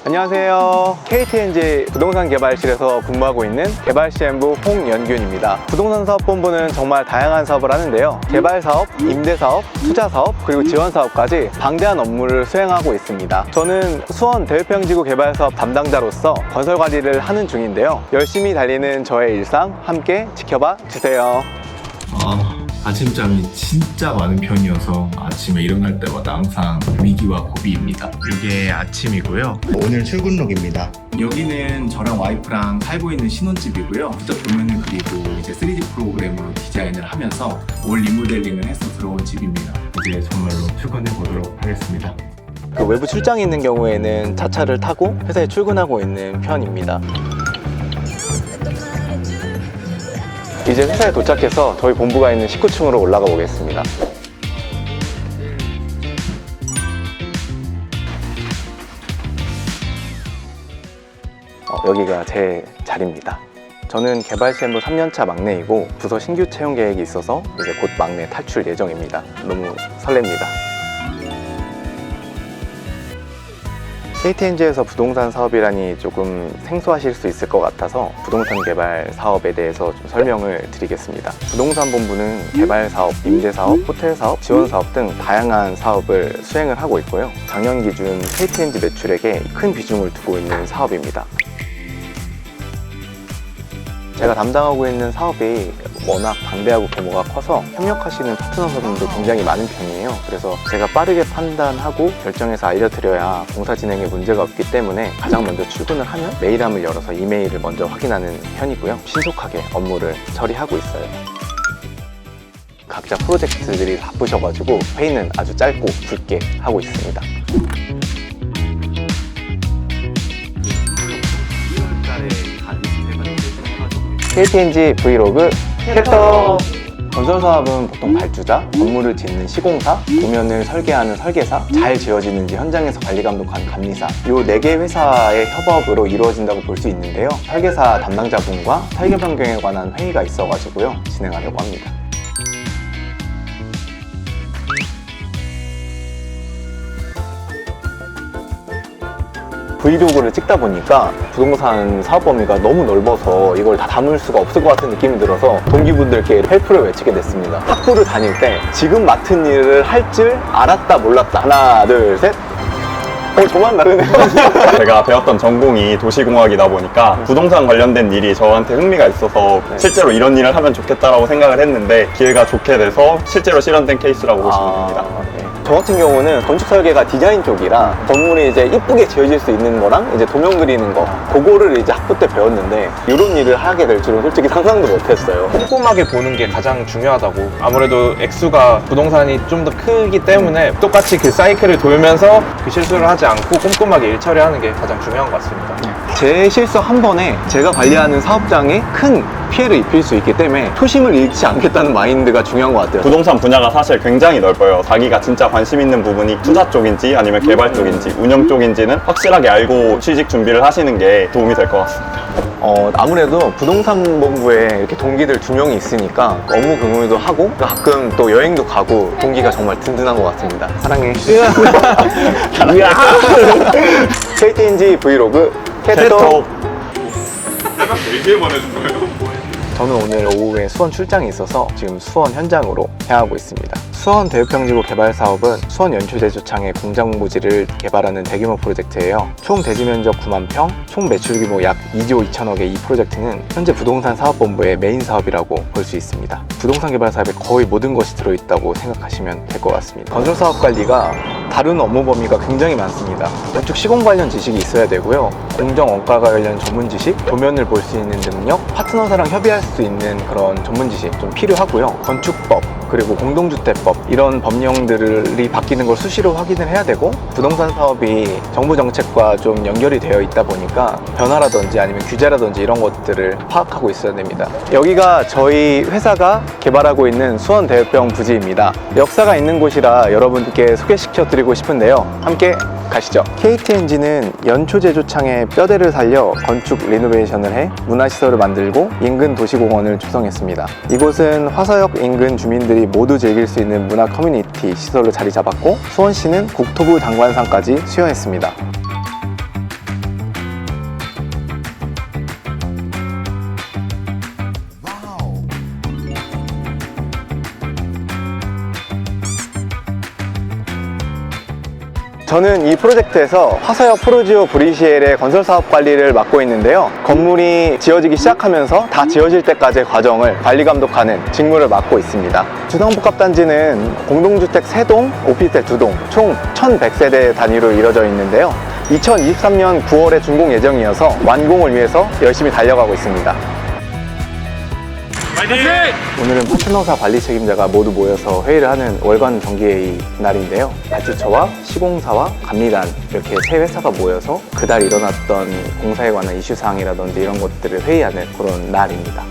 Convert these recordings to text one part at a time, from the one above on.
안녕하세요. KTNG 부동산 개발실에서 근무하고 있는 개발시행부 홍연균입니다. 부동산 사업본부는 정말 다양한 사업을 하는데요. 개발사업, 임대사업, 투자사업, 그리고 지원사업까지 방대한 업무를 수행하고 있습니다. 저는 수원 대유평지구 개발사업 담당자로서 건설관리를 하는 중인데요. 열심히 달리는 저의 일상 함께 지켜봐 주세요. 아침잠이 진짜 많은 편이어서 아침에 일어날 때마다 항상 위기와 고비입니다. 이게 아침이고요. 오늘 출근룩입니다. 여기는 저랑 와이프랑 살고 있는 신혼집이고요. 직접 도면을 그리고 이제 3D 프로그램으로 디자인을 하면서 올 리모델링을 해서 들어온 집입니다. 이제 정말로 출근해 보도록 하겠습니다. 외부 출장이 있는 경우에는 자차를 타고 회사에 출근하고 있는 편입니다. 이제 회사에 도착해서 저희 본부가 있는 19층으로 올라가 보겠습니다. 여기가 제 자리입니다. 저는 개발시행부 3년차 막내이고 부서 신규 채용 계획이 있어서 이제 곧 막내 탈출 예정입니다. 너무 설렙니다. KTNG에서 부동산 사업이라니 조금 생소하실 수 있을 것 같아서 부동산 개발 사업에 대해서 좀 설명을 드리겠습니다. 부동산 본부는 개발 사업, 임대 사업, 호텔 사업, 지원 사업 등 다양한 사업을 수행을 하고 있고요. 작년 기준 KTNG 매출액에 큰 비중을 두고 있는 사업입니다. 제가 담당하고 있는 사업이 워낙 방대하고 규모가 커서 협력하시는 파트너분들도 굉장히 많은 편이에요. 그래서 제가 빠르게 판단하고 결정해서 알려드려야 공사 진행에 문제가 없기 때문에 가장 먼저 출근을 하면 메일함을 열어서 이메일을 먼저 확인하는 편이고요. 신속하게 업무를 처리하고 있어요. 각자 프로젝트들이 바쁘셔가지고 회의는 아주 짧고 굵게 하고 있습니다. KTNG 브이로그 캣떡! 건설 사업은 보통 발주자, 건물을 짓는 시공사, 도면을 설계하는 설계사, 잘 지어지는지 현장에서 관리 감독하는 감리사, 이 4개 회사의 협업으로 이루어진다고 볼 수 있는데요. 설계사 담당자분과 설계 변경에 관한 회의가 있어가지고요. 진행하려고 합니다. 브이로그를 찍다 보니까 부동산 사업 범위가 너무 넓어서 이걸 다 담을 수가 없을 것 같은 느낌이 들어서 동기분들께 헬프를 외치게 됐습니다. 학부를 다닐 때 지금 맡은 일을 할 줄 알았다 몰랐다. 하나 둘 셋. 저만 다르네요. 제가 배웠던 전공이 도시공학이다 보니까 부동산 관련된 일이 저한테 흥미가 있어서 실제로 이런 일을 하면 좋겠다라고 생각을 했는데 기회가 좋게 돼서 실제로 실현된 케이스라고 보시면 됩니다. 저 같은 경우는 건축 설계가 디자인 쪽이라 건물이 이제 이쁘게 지어질 수 있는 거랑 이제 도면 그리는 거 그거를 이제 학부 때 배웠는데 이런 일을 하게 될 줄은 솔직히 상상도 못했어요. 꼼꼼하게 보는 게 가장 중요하다고. 아무래도 액수가 부동산이 좀 더 크기 때문에 똑같이 그 사이클을 돌면서 그 실수를 하지 않고 꼼꼼하게 일 처리하는 게 가장 중요한 것 같습니다. 제 실수 한 번에 제가 관리하는 사업장에 큰 피해를 입힐 수 있기 때문에 초심을 잃지 않겠다는 마인드가 중요한 것 같아요. 부동산 분야가 사실 굉장히 넓어요. 자기가 진짜 관심 있는 부분이 투자 쪽인지 아니면 개발 쪽인지 운영 쪽인지는 확실하게 알고 취직 준비를 하시는 게 도움이 될 것 같습니다. 아무래도 부동산 본부에 이렇게 동기들 2명이 있으니까 업무 공유도 하고 가끔 또 여행도 가고 동기가 정말 든든한 것 같습니다. 사랑해. KTNG 브이로그 캣톡. 내가 4개 보내준 거예요? 저는 오늘 오후에 수원 출장이 있어서 지금 수원 현장으로 향하고 있습니다. 수원 대유평지구 개발 사업은 수원 연초제조창의 공장 부지를 개발하는 대규모 프로젝트예요. 총 대지 면적 9만 평, 총 매출 규모 약 2조 2천억의 이 프로젝트는 현재 부동산 사업본부의 메인 사업이라고 볼 수 있습니다. 부동산 개발 사업에 거의 모든 것이 들어있다고 생각하시면 될 것 같습니다. 건설 사업 관리가 다른 업무 범위가 굉장히 많습니다. 건축 시공 관련 지식이 있어야 되고요. 공정 원가 관련 전문 지식, 도면을 볼 수 있는 능력, 파트너사랑 협의할 수 있는 그런 전문 지식 좀 필요하고요. 건축법, 그리고 공동주택법 이런 법령들이 바뀌는 걸 수시로 확인을 해야 되고 부동산 사업이 정부 정책과 좀 연결이 되어 있다 보니까 변화라든지 아니면 규제라든지 이런 것들을 파악하고 있어야 됩니다. 여기가 저희 회사가 개발하고 있는 수원 대유평 부지입니다. 역사가 있는 곳이라 여러분께 소개시켜 드리고 싶은데요. 함께 가시죠. KTNG는 연초 제조창의 뼈대를 살려 건축 리노베이션을 해 문화시설을 만들고 인근 도시공원을 조성했습니다. 이곳은 화서역 인근 주민들이 모두 즐길 수 있는 문화 커뮤니티 시설로 자리 잡았고 수원시는 국토부 장관상까지 수여했습니다. 저는 이 프로젝트에서 화서역 프로지오 브리시엘의 건설 사업 관리를 맡고 있는데요. 건물이 지어지기 시작하면서 다 지어질 때까지의 과정을 관리 감독하는 직무를 맡고 있습니다. 주상복합단지는 공동주택 3동, 오피스텔 2동, 총 1100세대 단위로 이루어져 있는데요. 2023년 9월에 준공 예정이어서 완공을 위해서 열심히 달려가고 있습니다. 오늘은 파트너사 관리 책임자가 모두 모여서 회의를 하는 월간 정기회의 날인데요. 발주처와 시공사와 감리단 이렇게 세 회사가 모여서 그달 일어났던 공사에 관한 이슈사항이라든지 이런 것들을 회의하는 그런 날입니다.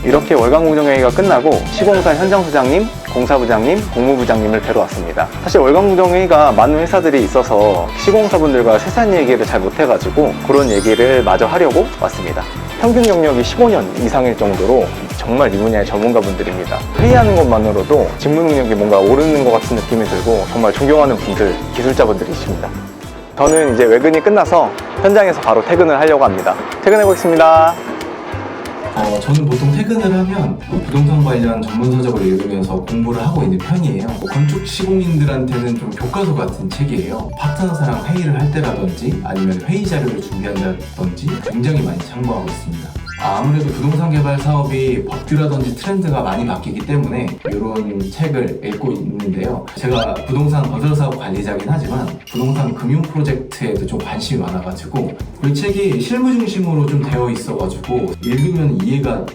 이렇게 월간 공정회의가 끝나고 시공사 현장소장님, 공사부장님, 공무부장님을 뵈러 왔습니다. 사실 월간 공정회의가 많은 회사들이 있어서 시공사분들과 세세한 얘기를 잘 못해가지고 그런 얘기를 마저 하려고 왔습니다. 평균 경력이 15년 이상일 정도로 정말 이 분야의 전문가분들입니다. 회의하는 것만으로도 직무 능력이 뭔가 오르는 것 같은 느낌이 들고 정말 존경하는 분들, 기술자분들이십니다. 저는 이제 외근이 끝나서 현장에서 바로 퇴근을 하려고 합니다. 퇴근해 보겠습니다. 저는 보통 퇴근을 하면 부동산 관련 전문 서적을 읽으면서 공부를 하고 있는 편이에요. 건축 시공인들한테는 좀 교과서 같은 책이에요. 파트너사랑 회의를 할 때라든지 아니면 회의 자료를 준비한다든지 굉장히 많이 참고하고 있습니다. 아무래도 부동산 개발 사업이 법규라든지 트렌드가 많이 바뀌기 때문에 이런 책을 읽고 있는데요. 제가 부동산 건설 사업 관리자긴 하지만 부동산 금융 프로젝트에도 좀 관심이 많아가지고 그 책이 실무 중심으로 좀 되어 있어가지고 읽으면 이해가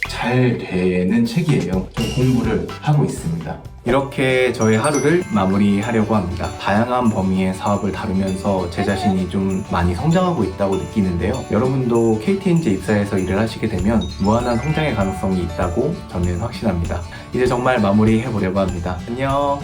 잘 되는 책이에요. 좀 공부를 하고 있습니다. 이렇게 저의 하루를 마무리하려고 합니다. 다양한 범위의 사업을 다루면서 제 자신이 좀 많이 성장하고 있다고 느끼는데요. 여러분도 KTNG 입사해서 일을 하시게 되면 무한한 성장의 가능성이 있다고 저는 확신합니다. 이제 정말 마무리해보려고 합니다. 안녕.